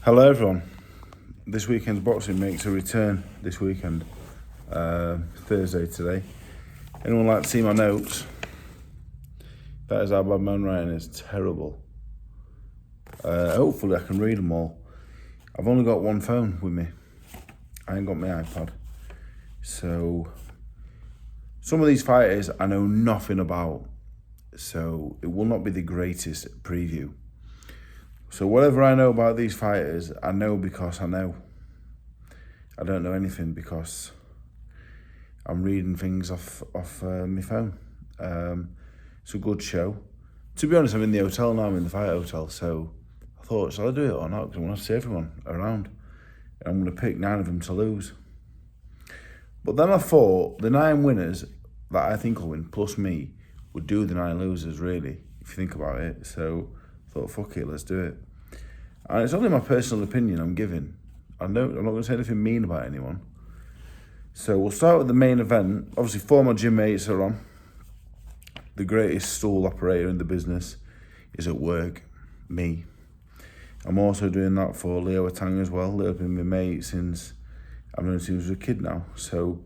Hello everyone. This weekend's boxing makes a return this weekend. Thursday today. Anyone like to see my notes? That is how bad my handwriting is. Terrible. Hopefully I can read them all. I've only got one phone with me. I ain't got my iPad. So some of these fighters I know nothing about. So it will not be the greatest preview. So whatever I know about these fighters, I know because I know. I don't know anything because I'm reading things off my phone. It's a good show. To be honest, I'm in the hotel now. I'm in the fight hotel. So I thought, shall I do it or not? Because I want to see everyone around. And I'm going to pick 9 of them to lose. But then I thought the 9 winners that I think will win, plus me, would do the 9 losers, really, if you think about it. So I thought, fuck it, let's do it. And it's only my personal opinion I'm giving. I'm not going to say anything mean about anyone. So we'll start with the main event. Obviously, 4 of my gym mates are on. The greatest stool operator in the business is at work, me. I'm also doing that for Leo Atang as well. Leo's been my mate since I've known him since he was a kid now. So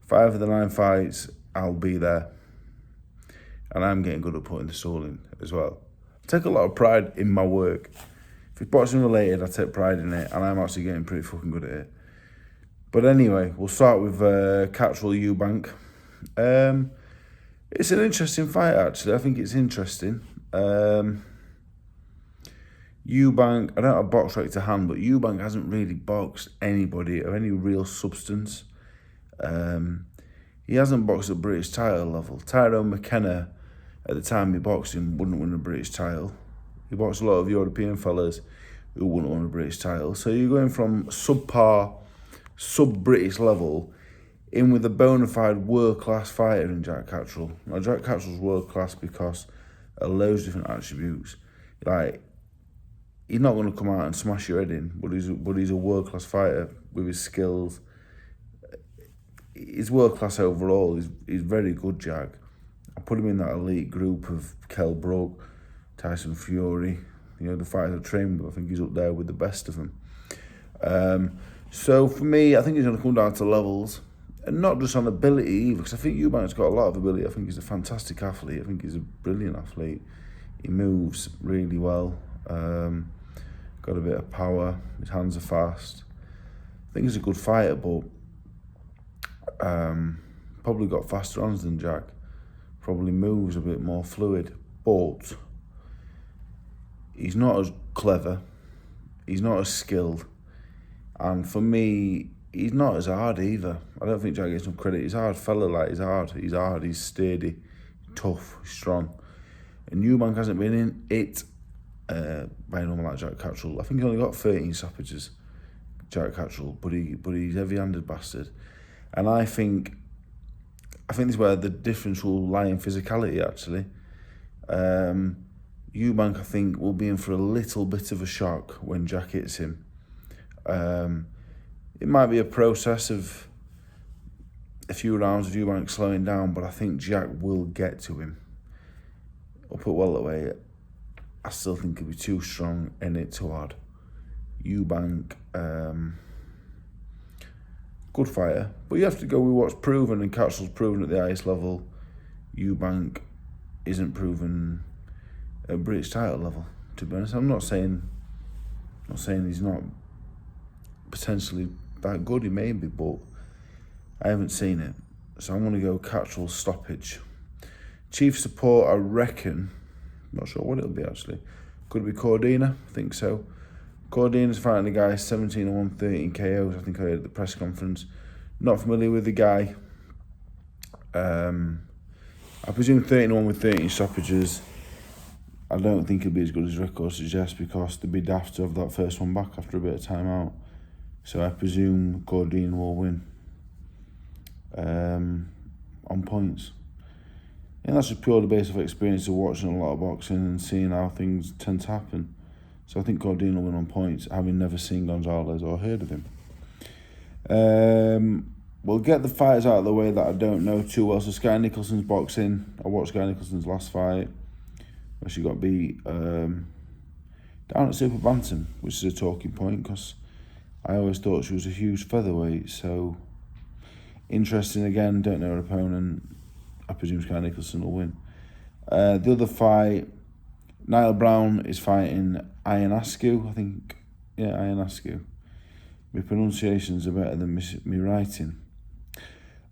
5 of the 9 fights, I'll be there. And I'm getting good at putting the stool in as well. I take a lot of pride in my work. If it's boxing related, I take pride in it, and I'm actually getting pretty fucking good at it. But anyway, we'll start with Catteral Eubank. It's an interesting fight, actually. I think it's interesting. Eubank, I don't have box rec to hand, but Eubank hasn't really boxed anybody of any real substance. He hasn't boxed at British title level. Tyrone McKenna, at the time he boxed him, wouldn't win a British title. He boxed a lot of European fellas who wouldn't win a British title. So you're going from subpar, sub-British level in with a bona fide world-class fighter in Jack Catteral. Now, Jack Catteral's world-class because of loads of different attributes. Like, he's not going to come out and smash your head in, but he's a world-class fighter with his skills. He's world-class overall. He's very good, Jack. I put him in that elite group of Kell Brook, Tyson Fury, the fighters I've trained with. I think he's up there with the best of them. So for me, I think he's going to come down to levels, and not just on ability either, because I think Eubank's got a lot of ability. I think he's a fantastic athlete. I think he's a brilliant athlete. He moves really well. Got a bit of power. His hands are fast. I think he's a good fighter, but probably got faster hands than Jack. Probably moves a bit more fluid, but he's not as clever, he's not as skilled, and for me, he's not as hard either. I don't think Jack gets enough credit. He's a hard fella, like, he's hard, he's sturdy, tough, strong. And Eubank hasn't been in it by anyone like Jack Catteral. I think he's only got 13 stoppages, Jack Catteral, but he's heavy-handed bastard. And I think this is where the difference will lie in physicality, actually. Eubank, I think, will be in for a little bit of a shock when Jack hits him. It might be a process of a few rounds of Eubank slowing down, but I think Jack will get to him. Up at welterweight, I still think he'll be too strong and it too hard. Eubank, good fighter, but you have to go with what's proven, and Catteral's proven at the highest level. Eubank isn't proven at British title level, to be honest. I'm not saying he's not potentially that good. He may be, but I haven't seen it. So I'm going to go Catteral stoppage. Chief support, I reckon, not sure what it'll be actually. Could it be Cordina? I think so. Cordina's fighting the guy 17-1, 13 KOs, I think I heard at the press conference. Not familiar with the guy. I presume 13-1 with 13 stoppages. I don't think he'll be as good as his record suggests, because they'd be daft to have that first one back after a bit of time out. So I presume Cordina will win on points. And that's just purely based off experience of watching a lot of boxing and seeing how things tend to happen. So I think Cordina will win on points, having never seen Gonzalez or heard of him. We'll get the fighters out of the way that I don't know too well. So Sky Nicholson's boxing. I watched Sky Nicholson's last fight, where she got beat down at Super Bantam, which is a talking point because I always thought she was a huge featherweight. So interesting again. Don't know her opponent. I presume Sky Nicholson will win. The other fight, Niall Brown is fighting Ian Askew. I think, yeah, Ian Askew. My pronunciations are better than me writing.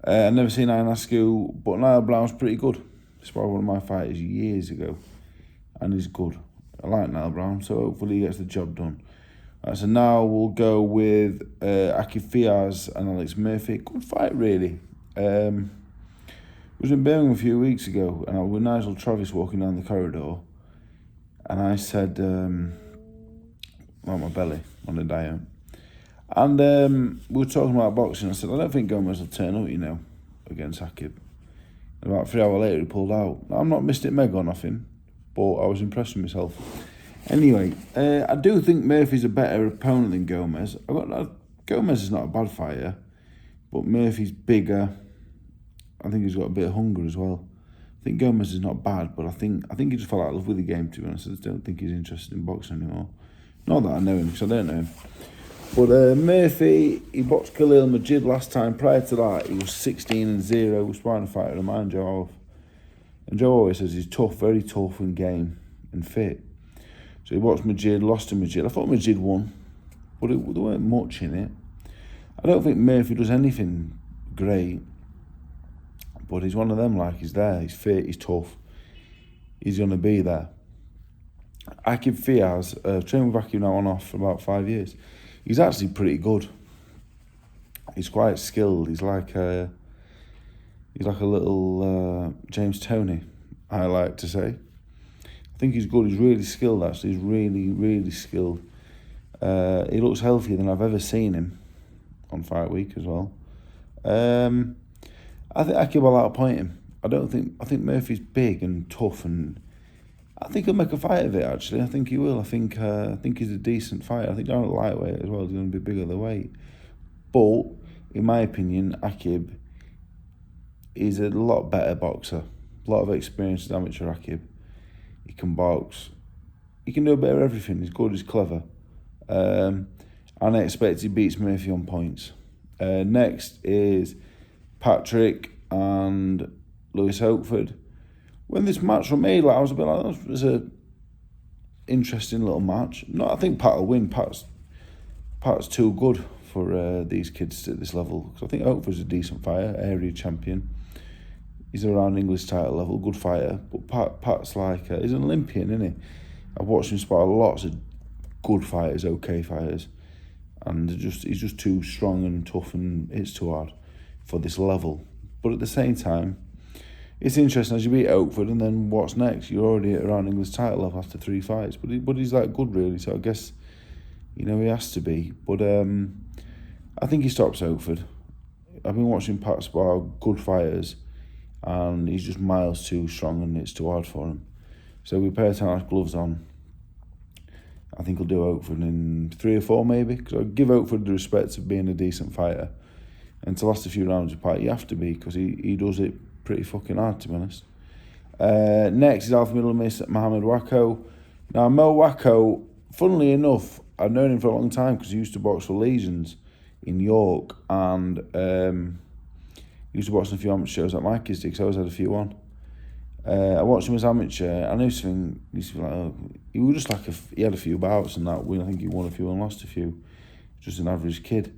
I've never seen Ian Askew, but Niall Brown's pretty good. He's probably one of my fighters years ago, and he's good. I like Niall Brown, so hopefully he gets the job done. So now we'll go with Aki Fiaz and Alex Murphy. Good fight, really. I was in Birmingham a few weeks ago, and I was with Nigel Travis walking down the corridor, and I said, my belly on the diet. And we were talking about boxing. I said, I don't think Gomez will turn up, against Akib. And about 3 hours later, he pulled out. I'm not Mystic Meg or nothing, but I was impressed with myself. Anyway, I do think Murphy's a better opponent than Gomez. Gomez is not a bad fighter, but Murphy's bigger. I think he's got a bit of hunger as well. I think Gomez is not bad, but I think he just fell out of love with the game, to be honest. I just don't think he's interested in boxing anymore. Not that I know him, because I don't know him. But Murphy, he boxed Khalil Majid last time. Prior to that, he was 16-0. Was trying to fight to remind Joe of. And Joe always says he's tough, very tough in game and fit. So he boxed Majid, lost to Majid. I thought Majid won, but there weren't much in it. I don't think Murphy does anything great, but he's one of them, like, he's there, he's fit, he's tough. He's going to be there. Akib Fiaz, trained with Akib now on off for about 5 years. He's actually pretty good. He's quite skilled. He's like a little James Toney, I like to say. I think he's good. He's really skilled, actually. He's really, really skilled. He looks healthier than I've ever seen him on fight week as well. I think Akib will outpoint him. I think Murphy's big and tough, and I think he'll make a fight of it, actually. I think he will. I think he's a decent fighter. I think down at lightweight as well, he's going to be bigger the weight. But, in my opinion, Akib is a lot better boxer. A lot of experience as amateur Akib. He can box. He can do a bit of everything. He's good, he's clever. And I expect he beats Murphy on points. Next is Patrick and Lewis Hopefold. When this match was made, I was a bit like, this was an interesting little match. No, I think Pat will win. Pat's too good for these kids at this level. Because I think Hopefold's a decent fighter, area champion. He's around English title level, good fighter. But Pat's like, he's an Olympian, isn't he? I've watched him spar lots of good fighters, okay fighters. And he's just too strong and tough, and it's too hard for this level. But at the same time, it's interesting as you beat Hopefold, and then what's next? You're already around English title level after 3 fights. But he's that good, really, so I guess, he has to be. But I think he stops Hopefold. I've been watching Pat spar good fighters, and he's just miles too strong, and it's too hard for him. So with a pair of tennis gloves on, I think he'll do Hopefold in 3 or 4 maybe, because I give Hopefold the respect of being a decent fighter. And to last a few rounds of Pat, you have to be, because he does it pretty fucking hard, to be honest. Next is Alpha Middle Miss Mohamed Wako. Now, Mo Wako, funnily enough, I've known him for a long time because he used to box for Legions in York, and he used to box in a few amateur shows like my kids did, because I always had a few on. I watched him as amateur. I knew something. He used to be like, he was just like he had a few bouts and that. I think he won a few and lost a few. Just an average kid.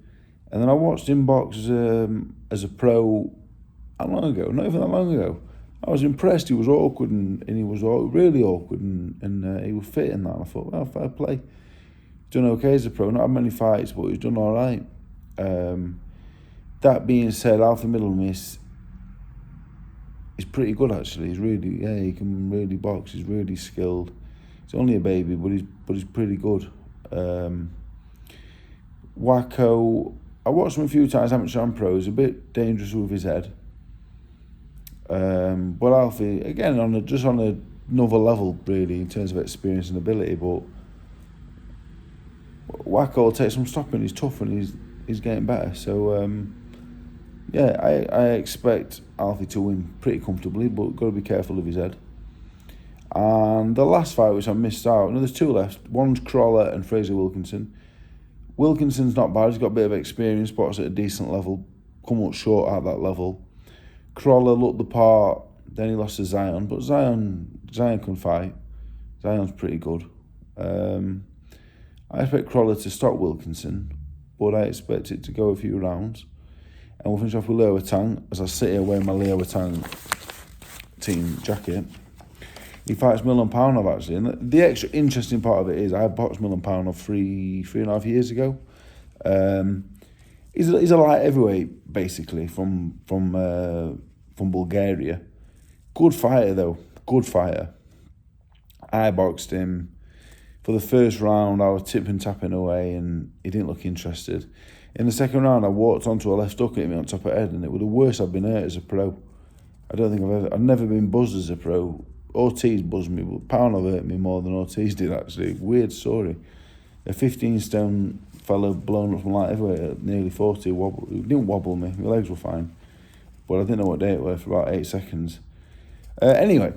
And then I watched him box as a pro. How long ago? Not even that long ago. I was impressed. He was awkward and he was really awkward and he was fit in that. And I thought, well, fair play. He's done okay as a pro. Not had many fights, but he's done all right. That being said, Alpha Middle Miss is pretty good, actually. He's really, he can really box. He's really skilled. He's only a baby, but he's pretty good. Wako, I watched him a few times, amateur and pro. He's a bit dangerous with his head. But Alfie, again, on another level, really, in terms of experience and ability. But Wako will take some stopping. He's tough and he's getting better. So, I expect Alfie to win pretty comfortably, but got to be careful of his head. And the last fight, which I missed out, there's two left. One's Crawler and Fraser Wilkinson. Wilkinson's not bad. He's got a bit of experience, but at a decent level. Come up short at that level. Crawler looked the part. Then he lost to Zion, but Zion can fight. Zion's pretty good. I expect Crawler to stop Wilkinson, but I expect it to go a few rounds. And we'll finish off with Leo Tang, as I sit here wearing my Leo Tang team jacket. He fights Milan Paunov, actually. And the extra interesting part of it is I boxed Milan Paunov three and a half years ago. He's a light heavyweight, basically, from Bulgaria. Good fighter, though. Good fighter. I boxed him. For the first round, I was tapping away, and he didn't look interested. In the second round, I walked onto a left hook, hit me on top of the head, and it was the worst I've been hurt as a pro. I've never been buzzed as a pro. Ortiz buzzed me, but Paunov hurt me more than Ortiz did, actually. Weird story. A 15-stone fella blown up from light heavyweight at nearly 40, he didn't wobble me. My legs were fine. But I didn't know what day it was for about 8 seconds. Anyway,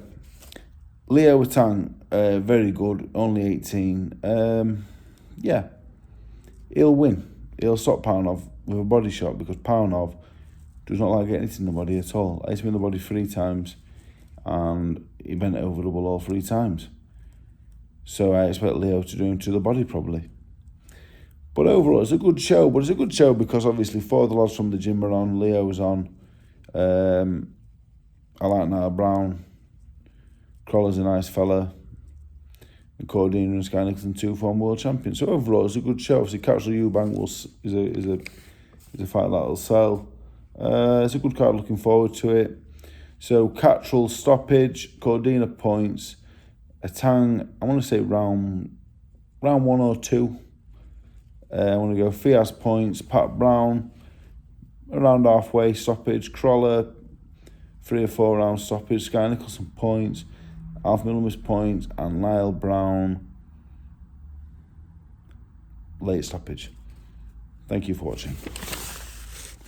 Leo Tang, very good, only 18. Yeah, he'll win. He'll stop Paunov with a body shot because Paunov does not like getting hit in the body at all. I hit him in the body 3 times and he bent over double all 3 times. So I expect Leo to do him to the body probably. But overall, it's a good show. But it's a good show because obviously 4 of the lads from the gym are on. Leo was on. I like Niall Brown. Crawler's a nice fella. And Cordina and Sky Nicholson, 2 former world champions. So overall, it's a good show. Obviously, Catteral Eubank is a fight that'll sell. It's a good card. Looking forward to it. So Catteral stoppage, Cordina points, a Tang. I want to say round 1 or 2. I want to go Fias points, Pat Brown around halfway stoppage, Crawler 3 or 4 round stoppage, Sky Nicholson points, Alf Miller's points, and Niall Brown late stoppage. Thank you for watching.